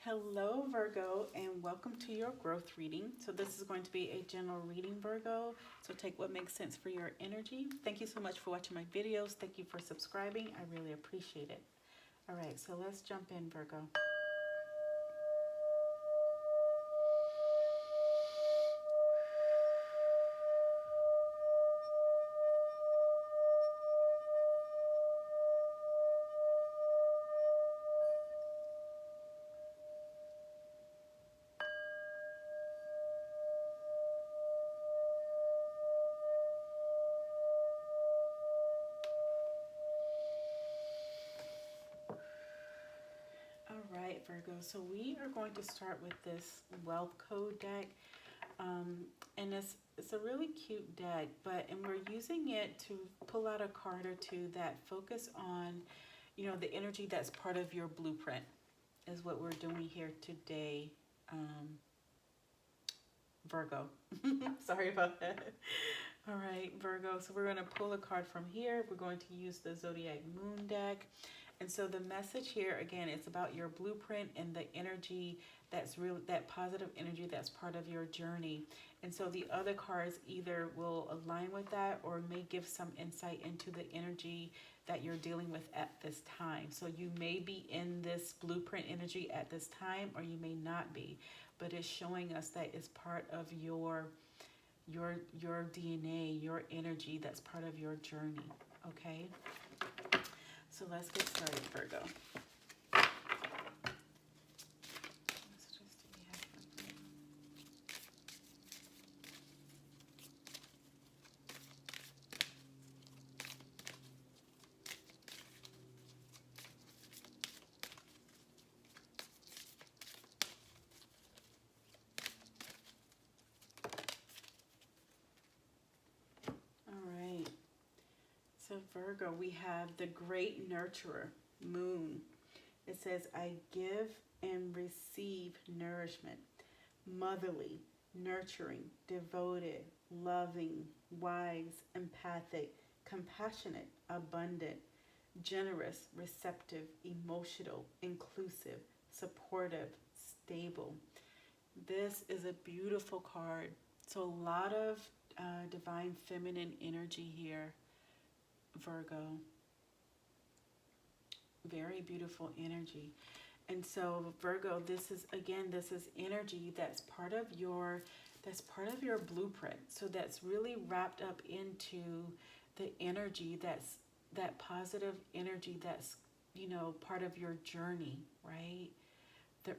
Hello, Virgo, and welcome to your growth reading. So this is going to be a general reading, Virgo. So take what makes sense for your energy. Thank you so much for watching my videos. Thank you for subscribing. I really appreciate it. All right, so let's jump in, Virgo. All right, Virgo. So we are going to start with this wealth code deck. And it's a really cute deck, and we're using it to pull out a card or two that focus on, the energy that's part of your blueprint is what we're doing here today, Virgo. Sorry about that. All right, Virgo. So we're going to pull a card from here. We're going to use the Zodiac Moon deck. And so the message here, again, it's about your blueprint and the energy that's really that positive energy that's part of your journey. And so the other cards either will align with that or may give some insight into the energy that you're dealing with at this time. So you may be in this blueprint energy at this time, or you may not be, but it's showing us that it's part of your DNA, your energy that's part of your journey. Okay, so let's get started, Virgo. So Virgo, we have the great nurturer, Moon. It says, I give and receive nourishment, motherly, nurturing, devoted, loving, wise, empathic, compassionate, abundant, generous, receptive, emotional, inclusive, supportive, stable. This is a beautiful card. So a lot of divine feminine energy here, Virgo. Very beautiful energy. And so Virgo, this is energy that's part of your blueprint. So that's really wrapped up into the energy that positive energy that's part of your journey, right? The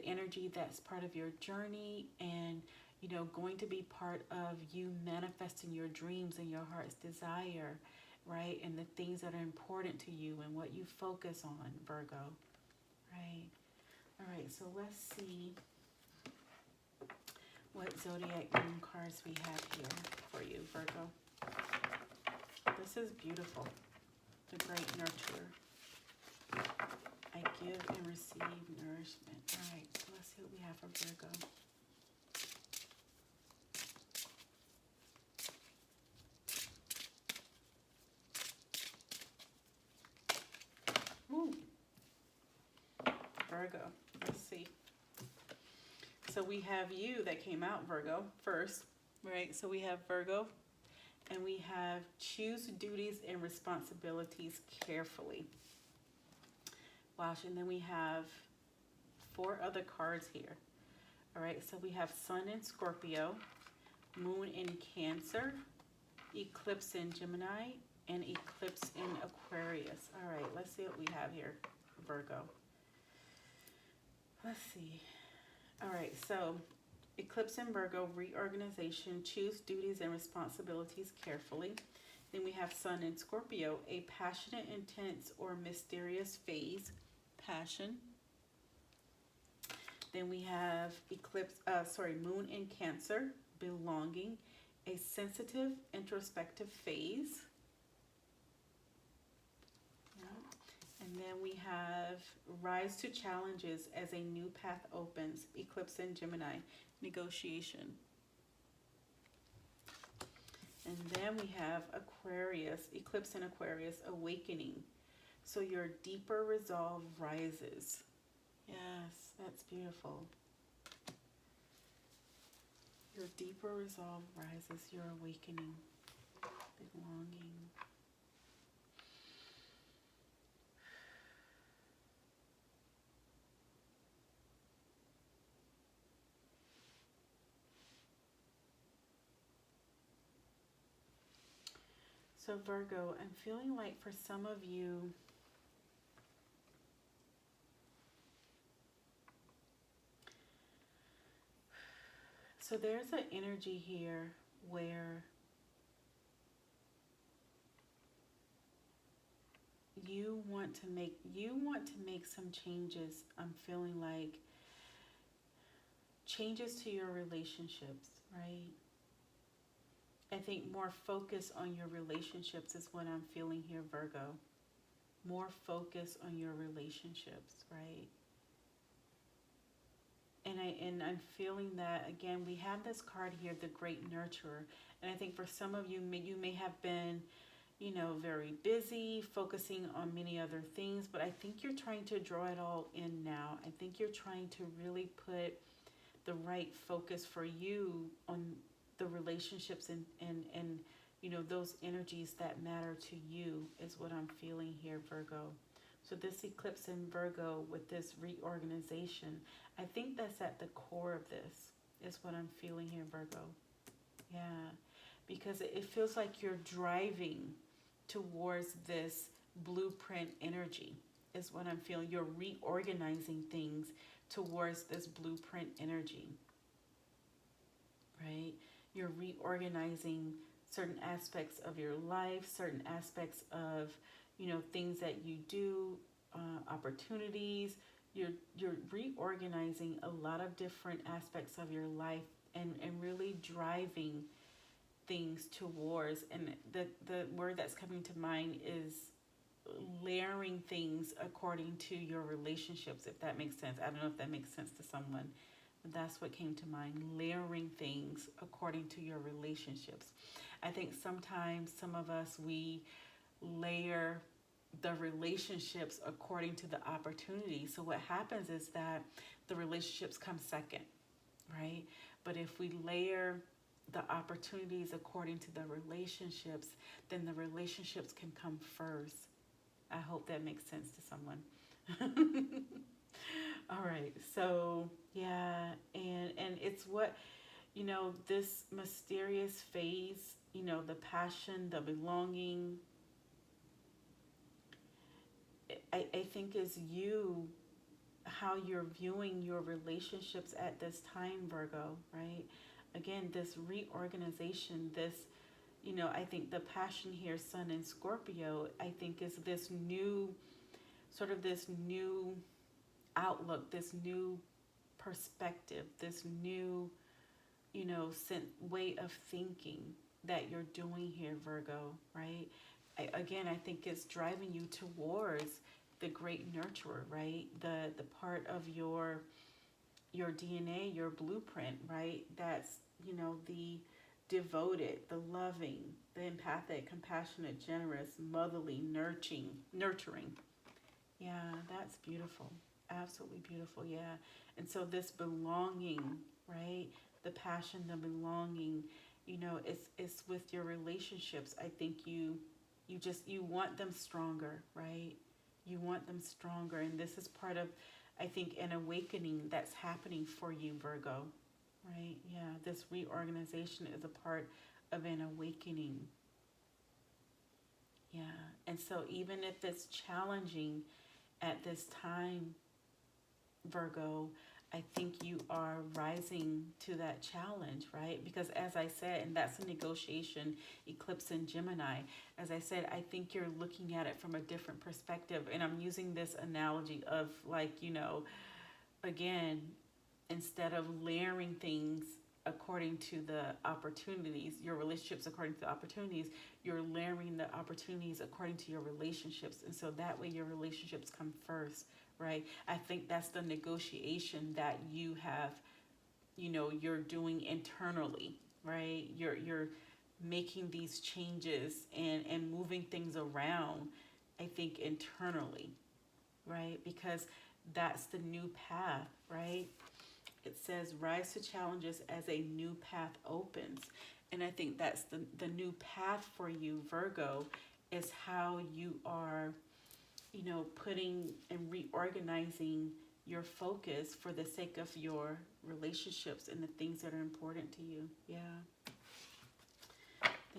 energy that's part of your journey, and going to be part of you manifesting your dreams and your heart's desire, right? And the things that are important to you and what you focus on, Virgo, right? All right, so let's see what Zodiac Moon cards we have here for you, Virgo. This is beautiful. The great nurturer. I give and receive nourishment. All right, so let's see what we have for Virgo. Ooh. Virgo, let's see. So we have you that came out, Virgo, first, right? So we have Virgo, and we have choose duties and responsibilities carefully. Wash, and then we have 4 other cards here. All right, so we have Sun in Scorpio, Moon in Cancer, Eclipse in Gemini, and Eclipse in Aquarius. All right, let's see what we have here, Virgo. Let's see. All right, so Eclipse in Virgo, reorganization, choose duties and responsibilities carefully. Then we have Sun in Scorpio, a passionate, intense, or mysterious phase, passion. Then we have Moon in Cancer, belonging, a sensitive, introspective phase. And then we have rise to challenges as a new path opens, Eclipse in Gemini, negotiation. And then we have Aquarius, Eclipse in Aquarius, awakening. So your deeper resolve rises. Yes. That's beautiful. Your deeper resolve rises, your awakening, belonging. So, Virgo, I'm feeling like for some of you, so there's an energy here where you want to make some changes. I'm feeling like changes to your relationships, right? I think more focus on your relationships is what I'm feeling here, Virgo. More focus on your relationships, right? And I'm feeling that again. We have this card here, the Great Nurturer, and I think for some of you, you may have been, very busy, focusing on many other things. But I think you're trying to draw it all in now. I think you're trying to really put the right focus for you on the relationships and those energies that matter to you is what I'm feeling here, Virgo. So this eclipse in Virgo with this reorganization, I think that's at the core of this is what I'm feeling here, Virgo. Yeah, because it feels like you're driving towards this blueprint energy is what I'm feeling. You're reorganizing things towards this blueprint energy, right? You're reorganizing certain aspects of your life, certain aspects of, things that you do, opportunities. You're reorganizing a lot of different aspects of your life and really driving things towards, and the word that's coming to mind is layering things according to your relationships, if that makes sense. I don't know if that makes sense to someone, but that's what came to mind. Layering things according to your relationships. I think sometimes some of us, we layer the relationships according to the opportunity. So what happens is that the relationships come second, right? But if we layer the opportunities according to the relationships, then the relationships can come first. I hope that makes sense to someone. All right. So, yeah, and it's what, this mysterious phase, the passion, the belonging, I think is you, how you're viewing your relationships at this time, Virgo, right? Again, this reorganization, this, I think the passion here, Sun and Scorpio, I think is this new, sort of this new outlook, this new perspective, this new, way of thinking that you're doing here, Virgo, right? Again, I think it's driving you towards the great nurturer, right? The part of your DNA, your blueprint, right? That's, the devoted, the loving, the empathic, compassionate, generous, motherly, nurturing. Yeah, that's beautiful. Absolutely beautiful. Yeah. And so this belonging, right? The passion, the belonging, it's with your relationships. I think you want them stronger, right? You want them stronger, and this is part of, I think, an awakening that's happening for you, Virgo, right? Yeah, this reorganization is a part of an awakening. Yeah. And so even if it's challenging at this time, Virgo, I think you are rising to that challenge, right? Because as I said, and that's a negotiation, eclipse in Gemini. As I said, I think you're looking at it from a different perspective. And I'm using this analogy of like, again, instead of layering things according to the opportunities, your relationships according to the opportunities, you're layering the opportunities according to your relationships. And so that way your relationships come first, right? I think that's the negotiation that you have, you're doing internally, right? You're making these changes and moving things around, I think internally, right? Because that's the new path, right? It says rise to challenges as a new path opens. And I think that's the new path for you, Virgo, is how you are, putting and reorganizing your focus for the sake of your relationships and the things that are important to you. Yeah.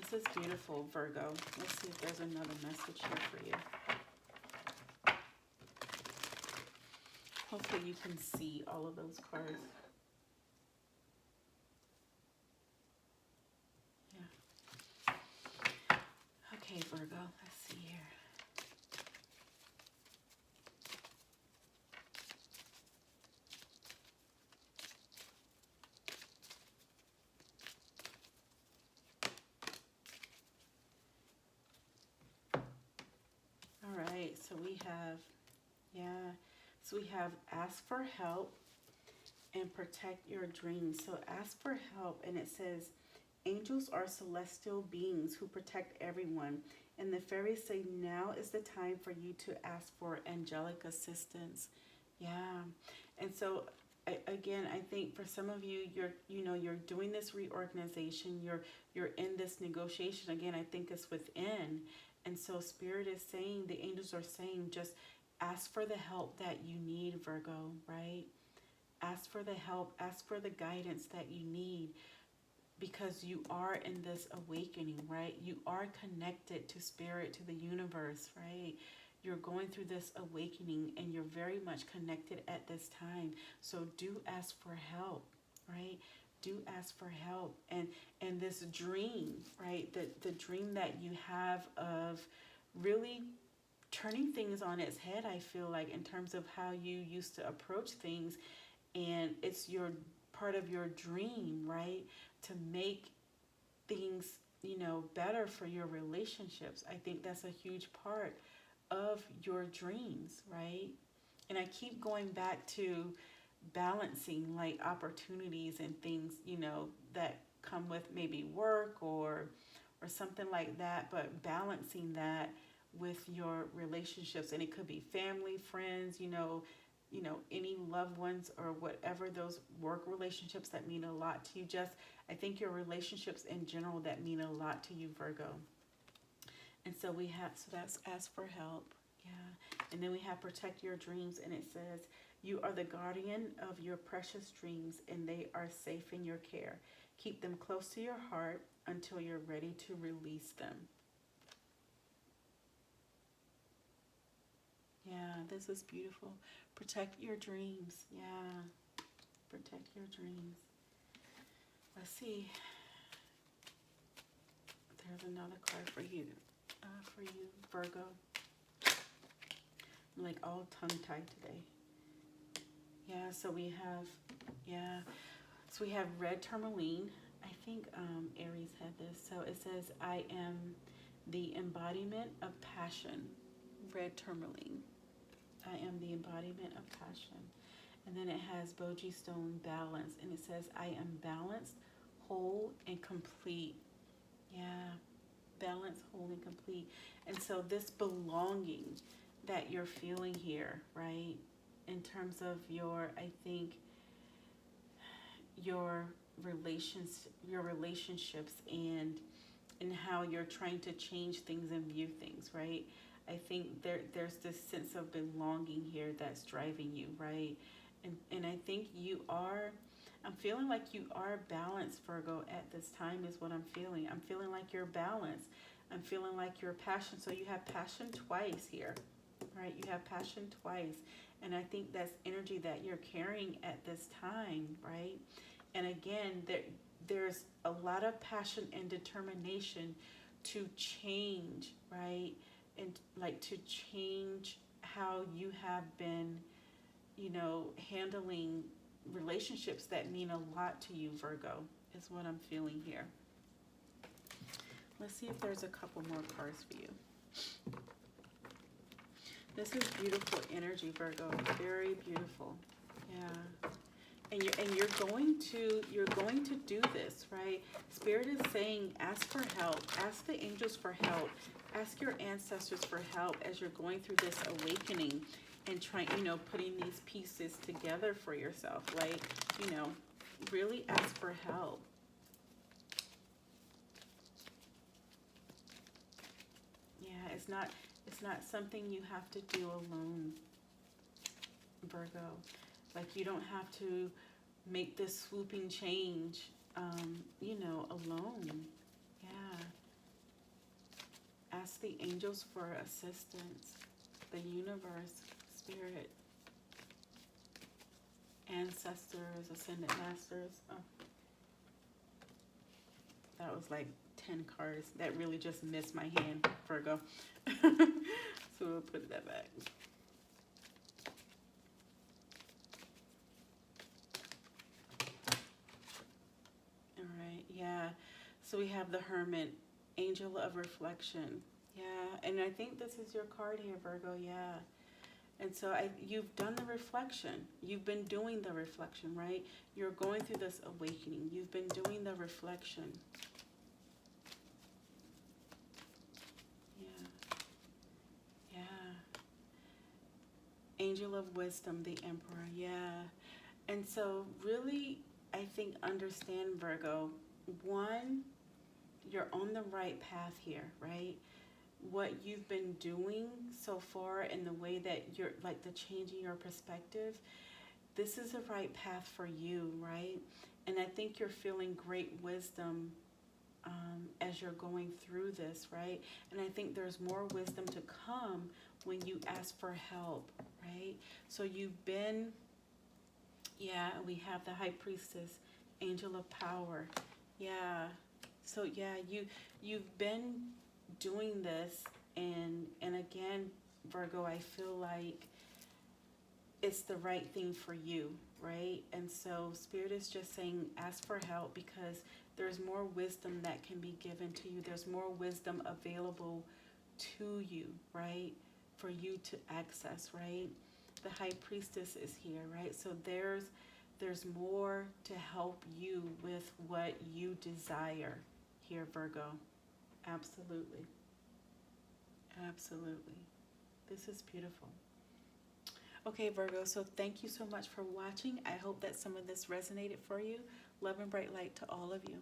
This is beautiful, Virgo. Let's see if there's another message here for you. Hopefully you can see all of those cards. Yeah. Okay, Virgo, let's see here. All right, so we have ask for help and protect your dreams. So ask for help, and it says, angels are celestial beings who protect everyone. And the fairies say now is the time for you to ask for angelic assistance. Yeah. And so again, I think for some of you, you're doing this reorganization, you're in this negotiation. Again, I think it's within. And so Spirit is saying, the angels are saying, just ask for the help that you need, Virgo, right? Ask for the help, ask for the guidance that you need, because you are in this awakening, right? You are connected to Spirit, to the universe, right? You're going through this awakening and you're very much connected at this time. So do ask for help, right? Do ask for help. And this dream, right? The dream that you have of really turning things on its head, I feel like, in terms of how you used to approach things. And it's your part of your dream, right? To make things, better for your relationships. I think that's a huge part of your dreams, right? And I keep going back to balancing like opportunities and things, that come with maybe work or something like that, but balancing that with your relationships. And it could be family, friends, any loved ones or whatever, those work relationships that mean a lot to you. Just, I think your relationships in general that mean a lot to you, Virgo. And so that's ask for help. Yeah. And then we have protect your dreams, and it says, you are the guardian of your precious dreams and they are safe in your care. Keep them close to your heart until you're ready to release them. Yeah, this is beautiful. Protect your dreams. Yeah. Protect your dreams. Let's see. There's another card for you. Virgo. I'm like all tongue-tied today. Yeah, so we have red tourmaline. I think Aries had this. So it says, I am the embodiment of passion. Red tourmaline. I am the embodiment of passion. And then it has Boji Stone balance. And it says, I am balanced, whole, and complete. Yeah, balanced, whole, and complete. And so this belonging that you're feeling here, right? In terms of I think, your relationships and how you're trying to change things and view things, right? I think there's this sense of belonging here that's driving you, right? And I think I'm feeling like you are balanced, Virgo, at this time is what I'm feeling. I'm feeling like you're balanced. I'm feeling like you're passion. So you have passion twice here, right? You have passion twice. And I think that's energy that you're carrying at this time, right? And again, there's a lot of passion and determination to change, right? And like to change how you have been, handling relationships that mean a lot to you, Virgo, is what I'm feeling here. Let's see if there's a couple more cards for you. This is beautiful energy, Virgo. Very beautiful. Yeah. And you're going to do this, right? Spirit is saying, ask for help. Ask the angels for help. Ask your ancestors for help as you're going through this awakening. and trying, putting these pieces together for yourself. Like, really ask for help. Yeah, it's not something you have to do alone, Virgo. Like, you don't have to make this swooping change, alone. Yeah. Ask the angels for assistance, the universe, spirit, ancestors, ascended masters. Oh, that was like 10 cards. That really just missed my hand, Virgo. So we'll put that back. All right, yeah. So we have the Hermit, Angel of Reflection. Yeah, and I think this is your card here, Virgo, yeah. And so you've done the reflection. You've been doing the reflection, right? You're going through this awakening. You've been doing the reflection. Yeah. Yeah. Angel of Wisdom, the Emperor. Yeah. And so really, I think, understand, Virgo, one, you're on the right path here, right? What you've been doing so far and the way that you're, like, the change in your perspective, this is the right path for you, right? And I think you're feeling great wisdom as you're going through this, right? And I think there's more wisdom to come when you ask for help, right? So you've been, yeah, we have the High Priestess, Angel of Power. Yeah. So yeah, you've been doing this, and again, Virgo, I feel like it's the right thing for you, right? And so Spirit is just saying ask for help, because there's more wisdom that can be given to you. There's more wisdom available to you, right? For you to access, right? The High Priestess is here, right? So there's more to help you with what you desire here, Virgo. Absolutely. Absolutely. This is beautiful. Okay, Virgo, so thank you so much for watching. I hope that some of this resonated for you. Love and bright light to all of you.